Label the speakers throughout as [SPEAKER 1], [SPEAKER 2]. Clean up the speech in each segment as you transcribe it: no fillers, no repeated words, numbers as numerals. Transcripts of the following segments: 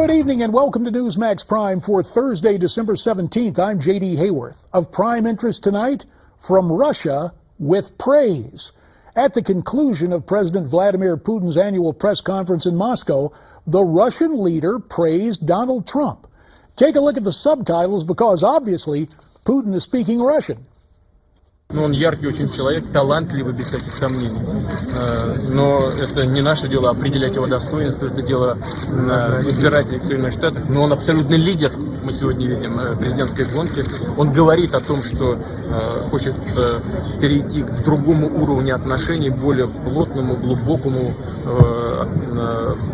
[SPEAKER 1] Good evening and welcome to Newsmax Prime for Thursday, December 17th. I'm J.D. Hayworth. Of prime interest tonight, from Russia with praise. At the conclusion of President Vladimir Putin's annual press conference in Moscow, the Russian leader praised Donald Trump. Take a look at the subtitles because obviously Putin is speaking Russian.
[SPEAKER 2] Он яркий очень человек, талантливый, без всяких сомнений. Но это не наше дело определять его достоинство, это дело избирателей в Соединенных Штатах. Но он абсолютный лидер, мы сегодня видим, президентской гонки. Он говорит о том, что хочет перейти к другому уровню отношений, более плотному, глубокому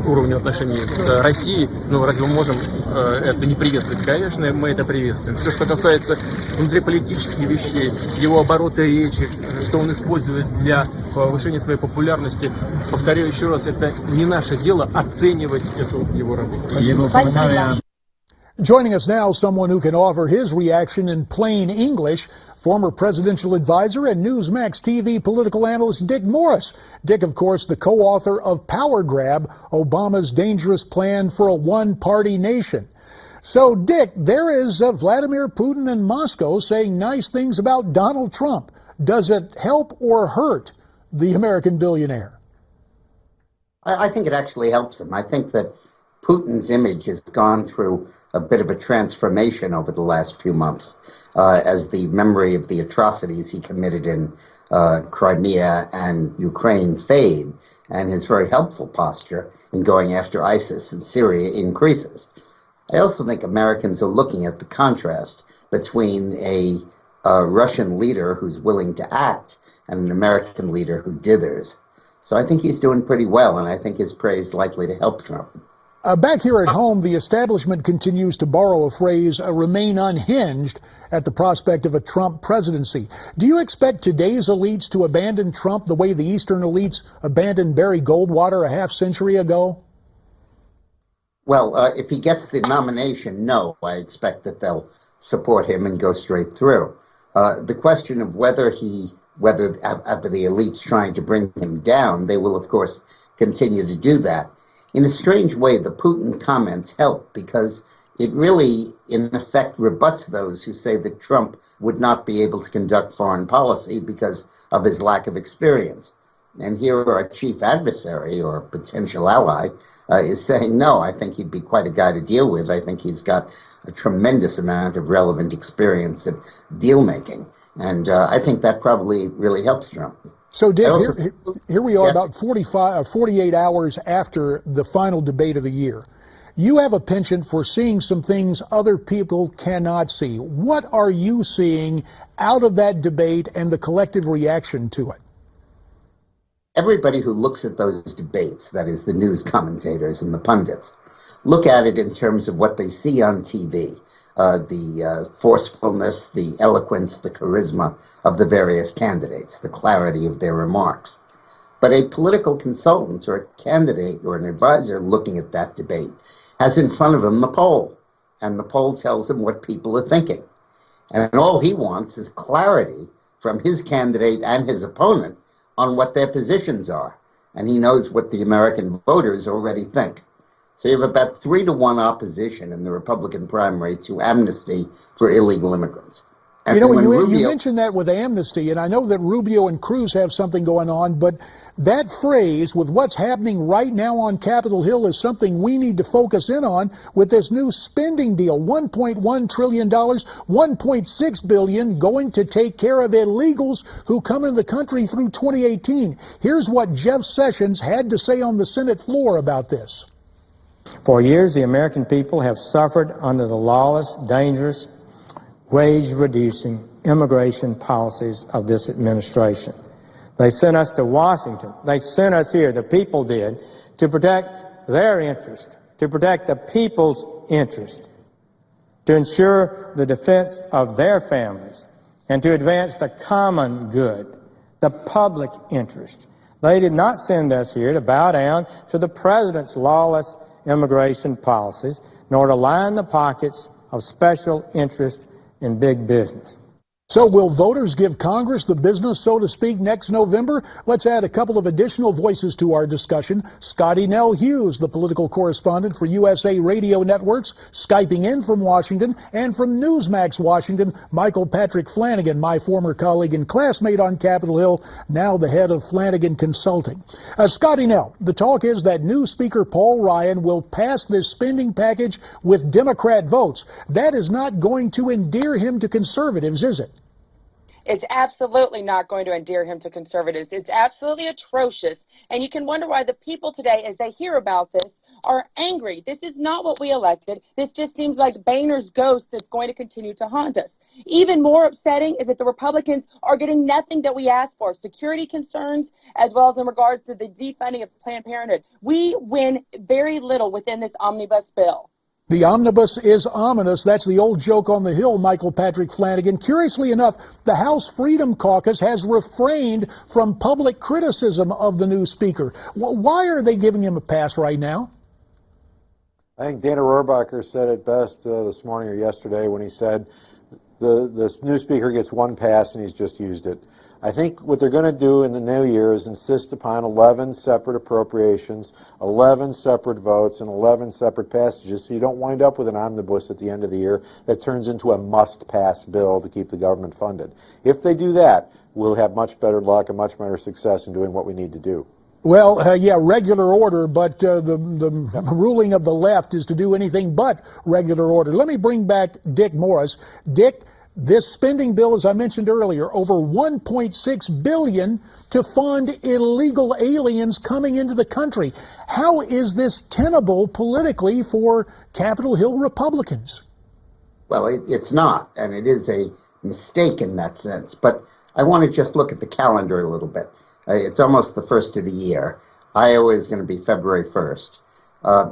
[SPEAKER 2] уровню отношений с Россией. Ну, разве мы можем это не приветствовать? Конечно, мы это приветствуем. Все, что касается внутриполитических вещей, его обороты речи, что он использует для повышения своей популярности, повторяю еще раз, это не наше дело оценивать эту его работу.
[SPEAKER 1] Joining us now, someone who can offer his reaction in plain English, former presidential advisor and Newsmax TV political analyst Dick Morris. Dick, of course, the co-author of Power Grab, Obama's dangerous plan for a one-party nation. So, Dick, there is Vladimir Putin in Moscow saying nice things about Donald Trump. Does it help or hurt the American billionaire?
[SPEAKER 3] I think it actually helps him. I think that Putin's image has gone through a bit of a transformation over the last few months as the memory of the atrocities he committed in Crimea and Ukraine fade, and his very helpful posture in going after ISIS in Syria increases. I also think Americans are looking at the contrast between a Russian leader who's willing to act and an American leader who dithers. So I think he's doing pretty well, and I think his praise is likely to help Trump.
[SPEAKER 1] Back here at home, the establishment continues to borrow a phrase, remain unhinged at the prospect of a Trump presidency. Do you expect today's elites to abandon Trump the way the Eastern elites abandoned Barry Goldwater a half-century ago?
[SPEAKER 3] Well, if he gets the nomination, no. I expect that they'll support him and go straight through. The question of whether after the elites trying to bring him down, they will, of course, continue to do that. In a strange way, the Putin comments help because it really, in effect, rebuts those who say that Trump would not be able to conduct foreign policy because of his lack of experience. And here our chief adversary or potential ally is saying, no, I think he'd be quite a guy to deal with. I think he's got a tremendous amount of relevant experience at deal making. And I think that probably really helps Trump.
[SPEAKER 1] So, Dick, here we are,
[SPEAKER 3] yes,
[SPEAKER 1] about 48 hours after the final debate of the year. You have a penchant for seeing some things other people cannot see. What are you seeing out of that debate and the collective reaction to it?
[SPEAKER 3] Everybody who looks at those debates, that is the news commentators and the pundits, look at it in terms of what they see on TV. The forcefulness, the eloquence, the charisma of the various candidates, the clarity of their remarks. But a political consultant or a candidate or an advisor looking at that debate has in front of him the poll, and the poll tells him what people are thinking. And all he wants is clarity from his candidate and his opponent on what their positions are. And he knows what the American voters already think. So you have about 3-to-1 opposition in the Republican primary to amnesty for illegal immigrants. And
[SPEAKER 1] you know,
[SPEAKER 3] Rubio,
[SPEAKER 1] you mentioned that with amnesty, and I know that Rubio and Cruz have something going on, but that phrase, with what's happening right now on Capitol Hill, is something we need to focus in on with this new spending deal. $1.1 trillion, $1.6 billion going to take care of illegals who come into the country through 2018. Here's what Jeff Sessions had to say on the Senate floor about this.
[SPEAKER 4] For years, the American people have suffered under the lawless, dangerous, wage-reducing immigration policies of this administration. They sent us to Washington. They sent us here, the people did, to protect their interest, to protect the people's interest, to ensure the defense of their families, and to advance the common good, the public interest. They did not send us here to bow down to the president's lawless immigration policies, nor to line the pockets of special interest in big business.
[SPEAKER 1] So will voters give Congress the business, so to speak, next November? Let's add a couple of additional voices to our discussion. Scotty Nell Hughes, the political correspondent for USA Radio Networks, Skyping in from Washington, and from Newsmax Washington, Michael Patrick Flanagan, my former colleague and classmate on Capitol Hill, now the head of Flanagan Consulting. Scotty Nell, the talk is that new Speaker Paul Ryan will pass this spending package with Democrat votes. That is not going to endear him to conservatives, is it?
[SPEAKER 5] It's absolutely not going to endear him to conservatives. It's absolutely atrocious. And you can wonder why the people today, as they hear about this, are angry. This is not what we elected. This just seems like Boehner's ghost that's going to continue to haunt us. Even more upsetting is that the Republicans are getting nothing that we asked for, security concerns, as well as in regards to the defunding of Planned Parenthood. We win very little within this omnibus bill.
[SPEAKER 1] The omnibus is ominous. That's the old joke on the Hill, Michael Patrick Flanagan. Curiously enough, the House Freedom Caucus has refrained from public criticism of the new speaker. Why are they giving him a pass right now?
[SPEAKER 6] I think Dana Rohrabacher said it best this morning or yesterday when he said the new speaker gets one pass and he's just used it. I think what they're going to do in the new year is insist upon 11 separate appropriations, 11 separate votes, and 11 separate passages, so you don't wind up with an omnibus at the end of the year that turns into a must-pass bill to keep the government funded. If they do that, we'll have much better luck and much better success in doing what we need to do.
[SPEAKER 1] Well, yeah, regular order, but the ruling of the left is to do anything but regular order. Let me bring back Dick Morris. Dick, this spending bill, as I mentioned earlier, over $1.6 billion to fund illegal aliens coming into the country. How is this tenable politically for Capitol Hill Republicans?
[SPEAKER 3] Well, it's not, and it is a mistake in that sense. But I want to just look at the calendar a little bit. It's almost the first of the year. Iowa is going to be February 1st.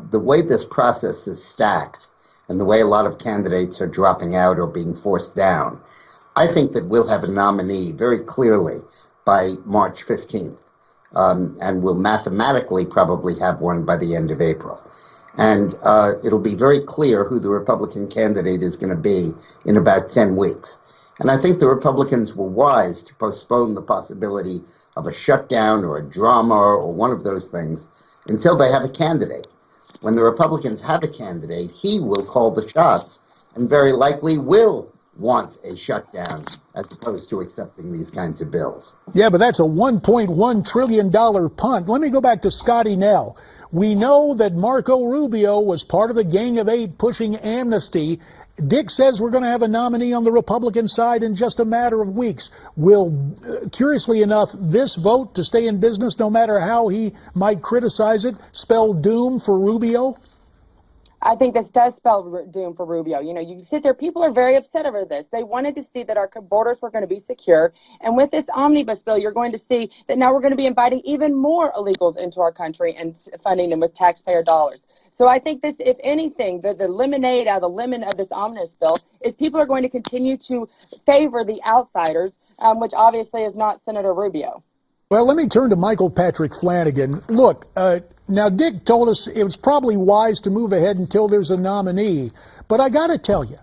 [SPEAKER 3] The way this process is stacked, and the way a lot of candidates are dropping out or being forced down, I think that we'll have a nominee very clearly by March 15th, and we'll mathematically probably have one by the end of April. And it'll be very clear who the Republican candidate is going to be in about 10 weeks. And I think the Republicans were wise to postpone the possibility of a shutdown or a drama or one of those things until they have a candidate. When the Republicans have a candidate, he will call the shots and very likely will want a shutdown as opposed to accepting these kinds of bills.
[SPEAKER 1] Yeah, but that's a $1.1 trillion punt. Let me go back to Scotty Nell. We know that Marco Rubio was part of the Gang of Eight pushing amnesty. Dick says we're going to have a nominee on the Republican side in just a matter of weeks. Will, curiously enough, this vote to stay in business, no matter how he might criticize it, spell doom for Rubio?
[SPEAKER 5] I think this does spell doom for Rubio. You know, you sit there, people are very upset over this. They wanted to see that our borders were going to be secure. And with this omnibus bill, you're going to see that now we're going to be inviting even more illegals into our country and funding them with taxpayer dollars. So I think this, if anything, the lemonade out of the lemon of this omnibus bill is people are going to continue to favor the outsiders, which obviously is not Senator Rubio.
[SPEAKER 1] Well, let me turn to Michael Patrick Flanagan. Look, now Dick told us it was probably wise to move ahead until there's a nominee. But I got to tell you,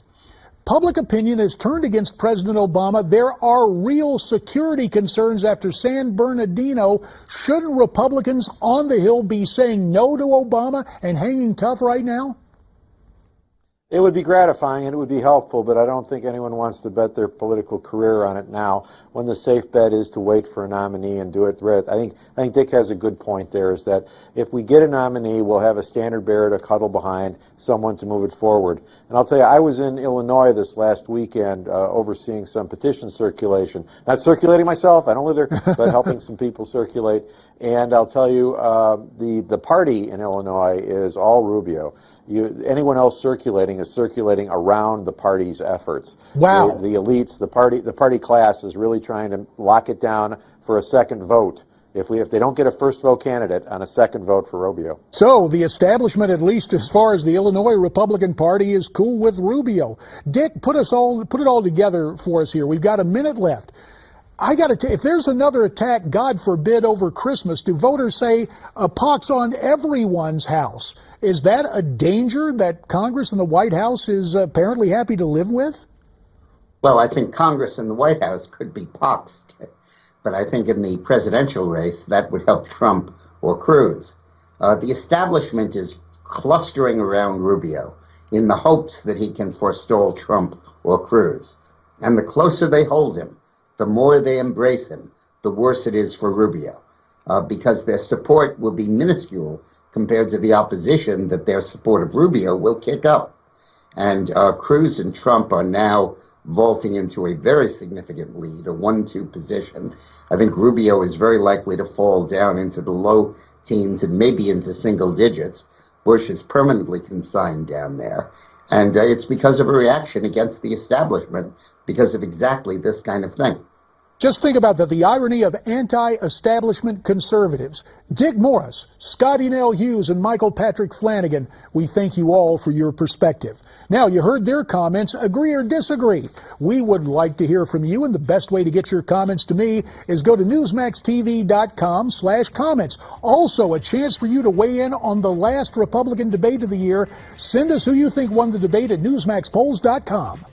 [SPEAKER 1] public opinion has turned against President Obama. There are real security concerns after San Bernardino. Shouldn't Republicans on the Hill be saying no to Obama and hanging tough right now?
[SPEAKER 6] It would be gratifying and it would be helpful, but I don't think anyone wants to bet their political career on it now when the safe bet is to wait for a nominee and do it. I think Dick has a good point there, is that if we get a nominee, we'll have a standard bearer to cuddle behind, someone to move it forward. And I'll tell you, I was in Illinois this last weekend overseeing some petition circulation. Not circulating myself, I don't live there, but helping some people circulate. And I'll tell you, the party in Illinois is all Rubio. Anyone else circulating is circulating around the party's efforts.
[SPEAKER 1] Wow.
[SPEAKER 6] The elites, the party class is really trying to lock it down for a second vote. If they don't get a first vote candidate, on a second vote for Rubio.
[SPEAKER 1] So the establishment, at least as far as the Illinois Republican Party, is cool with Rubio. Dick, put it all together for us here. We've got a minute left. I got to tell you, if there's another attack, God forbid, over Christmas, do voters say a pox on everyone's house? Is that a danger that Congress and the White House is apparently happy to live with?
[SPEAKER 3] Well, I think Congress and the White House could be poxed, but I think in the presidential race that would help Trump or Cruz. The establishment is clustering around Rubio in the hopes that he can forestall Trump or Cruz. And the closer they hold him, the more they embrace him, the worse it is for Rubio, because their support will be minuscule compared to the opposition that their support of Rubio will kick up. And Cruz and Trump are now vaulting into a very significant lead, a 1-2 position. I think Rubio is very likely to fall down into the low teens and maybe into single digits. Bush is permanently consigned down there. And it's because of a reaction against the establishment, because of exactly this kind of thing.
[SPEAKER 1] Just think about that, the irony of anti-establishment conservatives. Dick Morris, Scotty Nell Hughes, and Michael Patrick Flanagan, we thank you all for your perspective. Now, you heard their comments. Agree or disagree? We would like to hear from you, and the best way to get your comments to me is go to newsmaxtv.com/comments. Also, a chance for you to weigh in on the last Republican debate of the year. Send us who you think won the debate at newsmaxpolls.com.